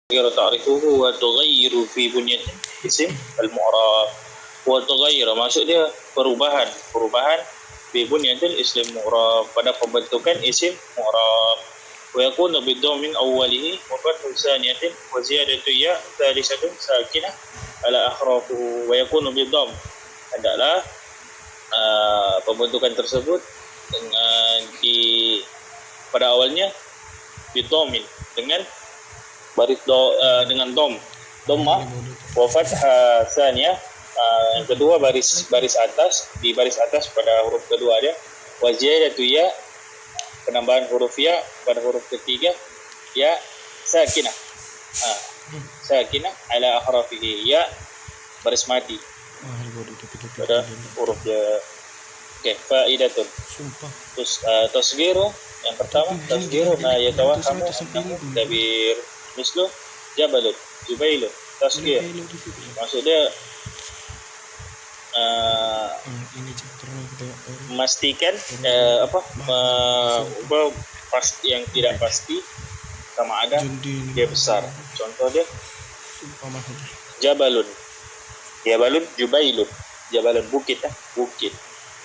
غير تعرفه وتغير في bunyat isim al-mu'rab. Wa maksudnya perubahan fi bunyatil isim mu'rab pada pembentukan isim mu'rab. Wa yakunu bidhamm min awwalihi wa fathu thaniyatin wa ziyadatu ya thalitsatun sakinah ala akhrafuhu. Wa yakunu bidhamm adalah pembentukan tersebut dengan pada awalnya bidhammin dengan baris dengan dhammah wa fathah tsaniyah, yang kedua baris atas, di baris atas pada huruf kedua dia, wa ziyadatu ya, penambahan huruf ya pada huruf ketiga, ya sakinah, sakinah ala akhrafihi, ya baris mati pada huruf ya. Faidatun. Terus tasghiru yang pertama, tasghiru ma yatawahhamu kabir. Mislu jabalun, jubailun, tasghir. Maksudnya memastikan pasti yang tidak pasti sama ada dia besar. Contoh dia jabalun, jubailun. Jabalun bukit,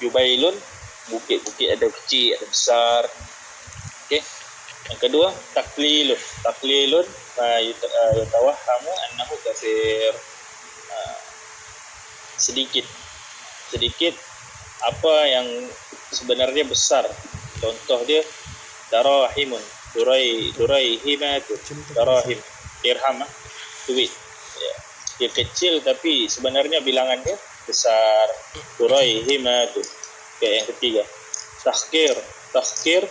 jubailun bukit ada kecil ada besar. Okey. Yang kedua taklilun yatawahhamu annahu katsir. Sedikit apa yang sebenarnya besar. Contoh dia darahimun, duraihimatun, darahim, dirham, duit. Ya. Dia kecil tapi sebenarnya bilangannya besar. Duraihimatun. Okay, yang ketiga takhkir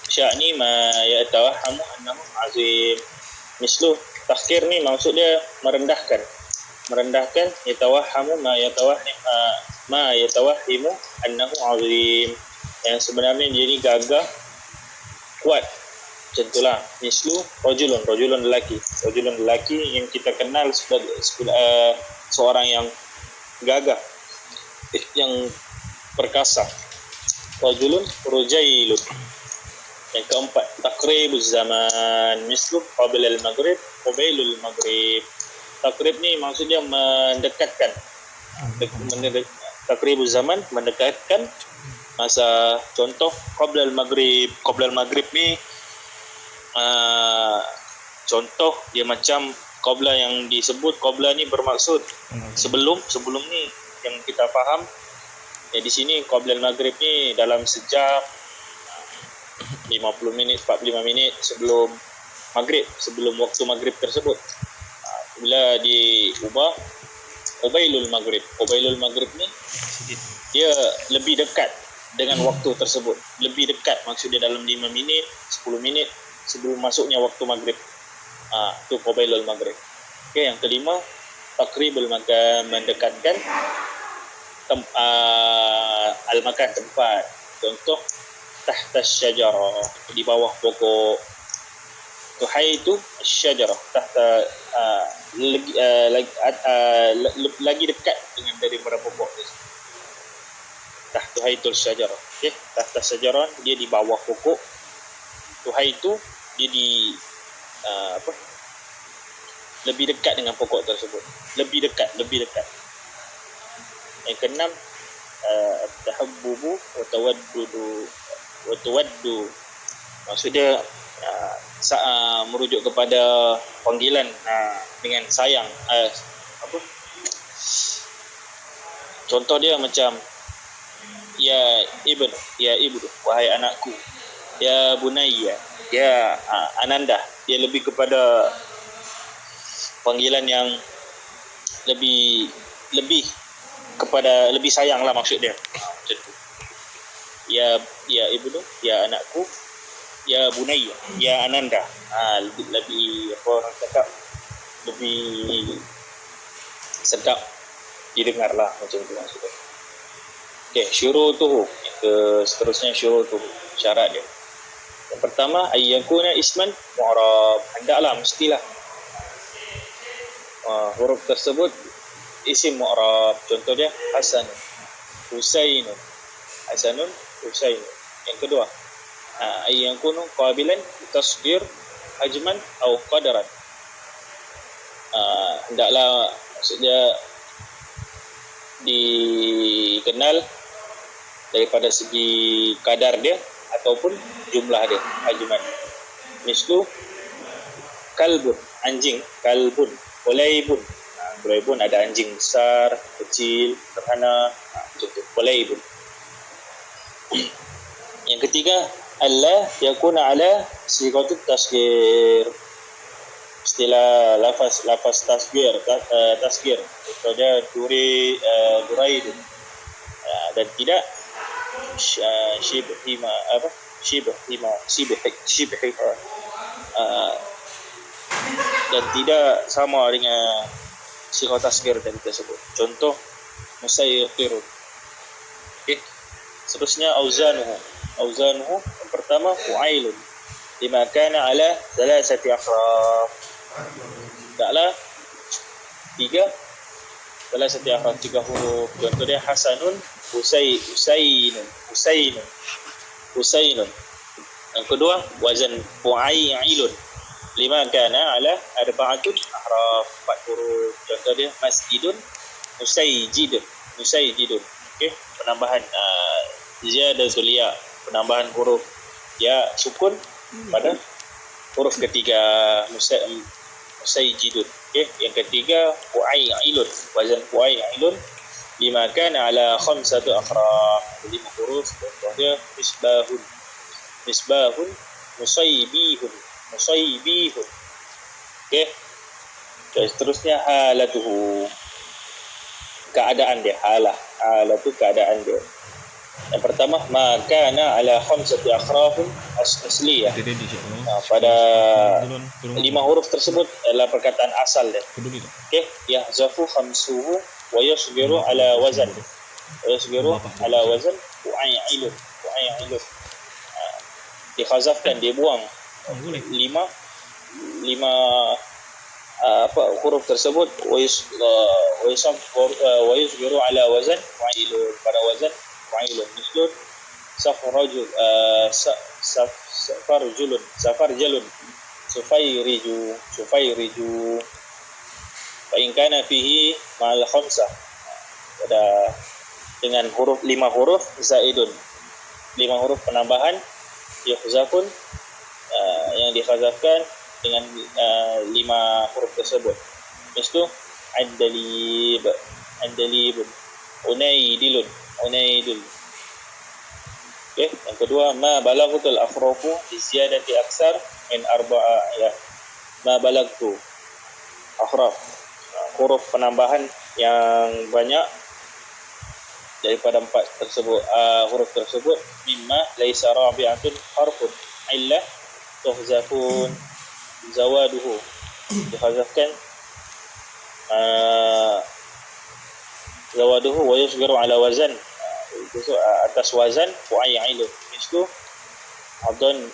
sya'ni ma yatawahhamu annahu azim. Mislu takhkir ni maksud dia merendahkan yatawahhamu ma yatawahhimu annahu azim, yang sebenarnya dia ni gagah kuat. Contohlah mislu rajulun lelaki yang kita kenal sebagai seorang yang gagah, yang perkasa. Rajulun rujailun. Yang keempat taqribuz zaman, mislu qabla al-maghrib, qabailul maghrib. Taqrib ni maksudnya mendekatkan. Taqribuz zaman, mendekatkan masa. Contoh qabla al-maghrib ni contoh dia macam qabla yang disebut. Qabla ni bermaksud sebelum ni yang kita faham. Ya, di sini qabla al-maghrib ni dalam sejam, 50 minit, 45 minit sebelum maghrib, sebelum waktu maghrib tersebut. Bila diubah qabailul maghrib ni dia lebih dekat dengan waktu tersebut. Lebih dekat maksudnya dalam 5 minit, 10 minit sebelum masuknya waktu maghrib. Itu qabailul maghrib. Okey, yang kelima taqribul makan, mendekatkan al-makan, tempat. Contoh tahta syajarah, di bawah pokok. Tuhaitu syajarah, tahta lagi dekat dengan daripada pokok. Tuhaitul syajarah. Okey, tahta syajarah dia di bawah pokok. Tuhaitu dia di lebih dekat dengan pokok tersebut. Lebih dekat. Yang keenam tahabbubu wa tawaddu. Maksudnya merujuk kepada panggilan dengan sayang. Contoh dia macam ya ibnu, wahai anakku. Ya bunayya, ya ananda. Dia lebih kepada panggilan yang lebih kepada lebih sayang lah maksud dia. Macam tu. Ya ibnu, ya anakku. Ya bunayya, ya ananda. Lebih apa orang cakap, lebih sedap didengar lah, macam tu maksudnya. Okey, syurutuhu. Seterusnya syurutuhu, syarat dia. Yang pertama ayyakuna isman mu'rab. Hendaklah, mestilah huruf tersebut isim mu'rab. Contoh dia Hasanun, Husainun. Yang kedua ayyakunu qabilan tasghir hajman atau qadaran. hendaklah maksudnya dikenal daripada segi kadar dia ataupun jumlah dia, hajman. Mislu kalbun, anjing, kalbun, ulaibun. Ulaibun ada anjing besar, kecil, sederhana, macam tu. Ulaibun. Yang ketiga, alla yakuna ala sigatut tasghir. Istilah lafaz tasghir, contohnya duraid, dan tidak shibh dan tidak sama dengan sighah tasghir tadi tersebut. Contoh musayyirun. Okey. Seterusnya auzanuhu yang pertama fu'ailun lima kana ala thalathati akhraf. Taklah tiga huruf. Contoh dia hasanun, husainun. Yang kedua wazan fu'ailun lima kana ala arba'atul ahraf, 4 huruf. Contoh dia masjidun, musaijidun. Okey, penambahan ziyadatul ya, penambahan huruf ya sukun pada huruf ketiga, musaijidun. Okey, yang ketiga fu'ailun, wazan fu'ailun lima kana ala khamsatu akhraf, 5 huruf. Contoh dia misbahun, musaibihun. Okey. Seterusnya halatuhu, keadaan dia. Halatu keadaan dia. Yang pertama makana ala khamsati akhrafin asliyah. Pada 5 huruf tersebut adalah perkataan asal dia. Okey, yahzafu khamsuhu wa yasbiru ala wazan. Fu'ailun. Dikhazafkan, dia buang 5 huruf tersebut wa yasbiru ala wazan fu'ailun, pada wazan fu'ailun. Misalnya safarjalun, sufairiju. Fa in kana fihi ma'al khamsah, pada dengan huruf 5 huruf zaidun, 5 huruf penambahan yuhzafun, yang dikhazafkan dengan 5 huruf tersebut. Misalnya andalibun, unaidul. Okey, yang kedua ma balaghatul akhrafu bi ziyadati aksar min arba'a ya. Ma balagtu akhraf, huruf penambahan yang banyak daripada 4 tersebut, huruf tersebut. Mimma laisa rabi'atun harfun illa tuhzafun zawaduhu, dihazafkan zawaduhu wa yusgharu ala wazan, atas wazan fu'ailun. Itu adan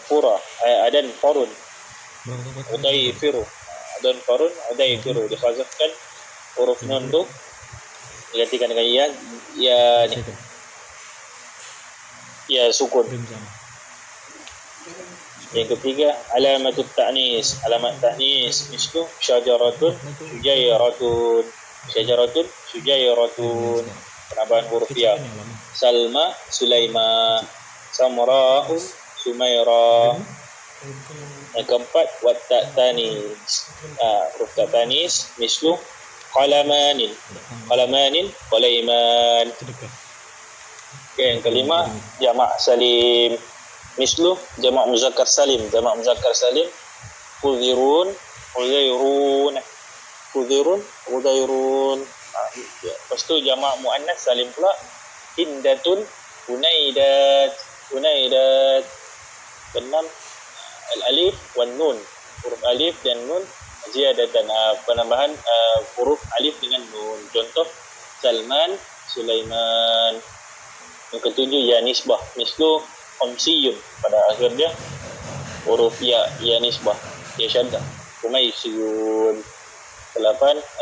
farun udayfiru, dihazafkan huruf nun tu, digantikan dengan ya sukun. Yang ketiga alamat ta'nis, mislu syajaratun, syujairatun, penambahan huruf ya. Salma, Sulaima, Samra'un, Sumaira. Yang keempat watta tanis, huruf tanis, mislu qalamanin, qalaiman. Okay, yang kelima jamak salim, mislu jamak muzakkar salim, udhairun. Lepas tu jamak muannas salim pula, hindatun, hunaidat. Keenam al-alif wan nun, huruf alif dan nun ziyadatan, penambahan huruf alif dengan nun. Contoh Salman, Sulaiman. Yang ketujuh ya nisbah, mislu khamsiyun, pada akhir dia huruf ya nisbah, ya syaddah, umaysiyun. 8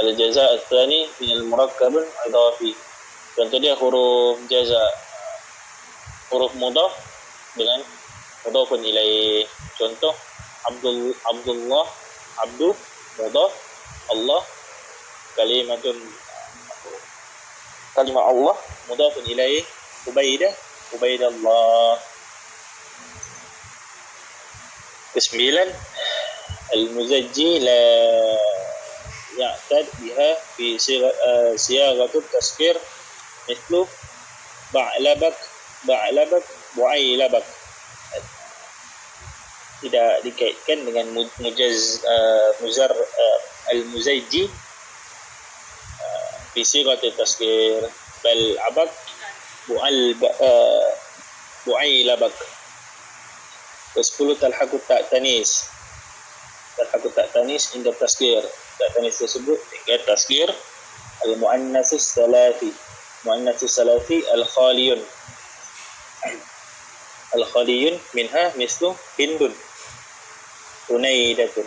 al-jaza al-thani min al-murakkabun idafi. Contoh dia huruf jaza, huruf mudhaf dengan mudhafun ilaih. Contoh Abdullah, abdu mudhaf Allah kalimatun kalimah Allah mudhafun ilaih Ubaidallah. Kesembilan, al-muzajji la ya'tad biha fi siyaghatul tazkir mithlu ba'labak bu'ailabak, tidak dikaitkan dengan al-muzajji fi siyaghatul tazkir bal abak bu'ailabak. Ke-10 talhaqut ta'tanis inda tasghir. Ta'tanis tersebut tingkat tasghir al-muannasus salafi al-khaliyun minha mislu hindun hunaidatun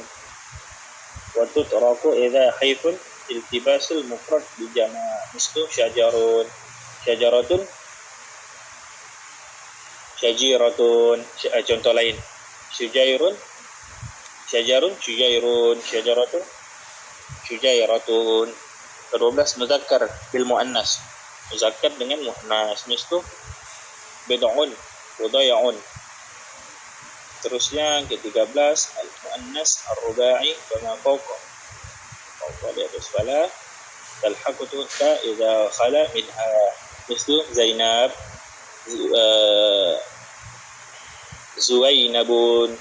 wa tutraku idza hayfun iltibasul mufrad bi jama' mislu syajaratun syajiratun. Contoh lain, syajarun syajaratun syujairatun. Ke-12 muzakkar bil muannas, muzakkar dengan muannas mislu bid'un waday'un. Terusnya ke-13 al muannas ar-rubai kama fawqa di atas fala talhaqutu ta idza khala minha mislu Zainab Zuwainabun.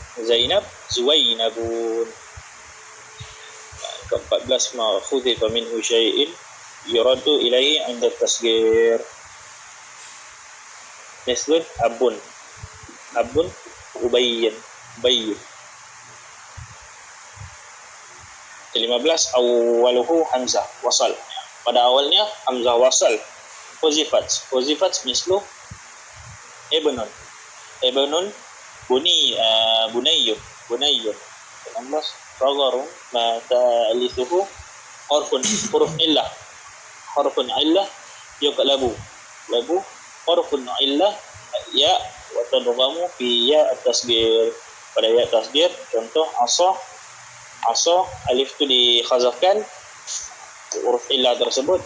Ke-14 ma khudhifa minhu syai'in yuraddu ilaihi 'inda tasghir mislu abun ubayyin. Ke-15 awwaluhu hamzah wasal, pada awalnya hamzah wasal. Huzifat mislu ibnun bunayyun. 16 ragharun ma ta'alithuhu huruf illah yuqlabu hurufun illah ya wa tadghamu fi ya at-tasghir. Pada ya tasghir contoh asa alif tu dikhazafkan huruf illah tersebut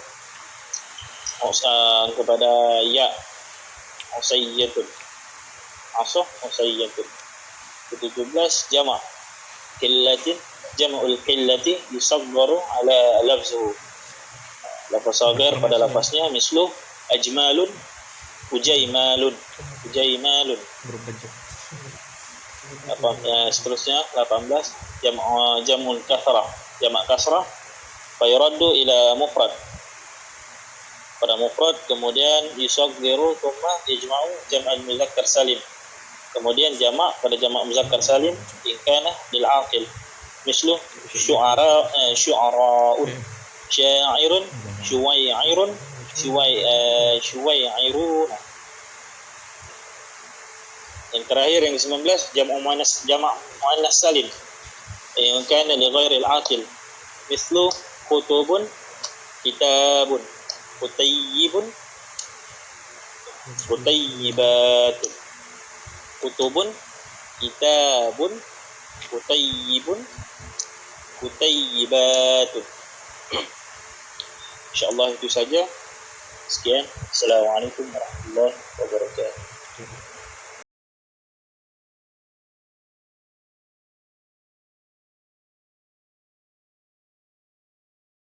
kepada ya usayyatun. 17 jama' jama'ul qillati yusaggaru ala lafzuhu, lafaz saghir pada lafaznya mislu ajmalun ujaimalun. Seterusnya 18 jam'ul kathrah, jamak kasrah fayuraddu ila mufrad, pada mufrad kemudian yusaggiru thumma yajma'u jam'al muzakkar salim, kemudian jamak pada jamak muzakkar salim in kana lil aqil mislu syu'ara'un sya'irun syuwai'irun. Yang terakhir yang ke-19 jamak muannas salim in kana li ghairil aqil mislu kutubun kitabun kutayyibatun kutubun kitabun kutayyibatun. InsyaAllah itu saja. Sekian. Assalamualaikum warahmatullahi wabarakatuh.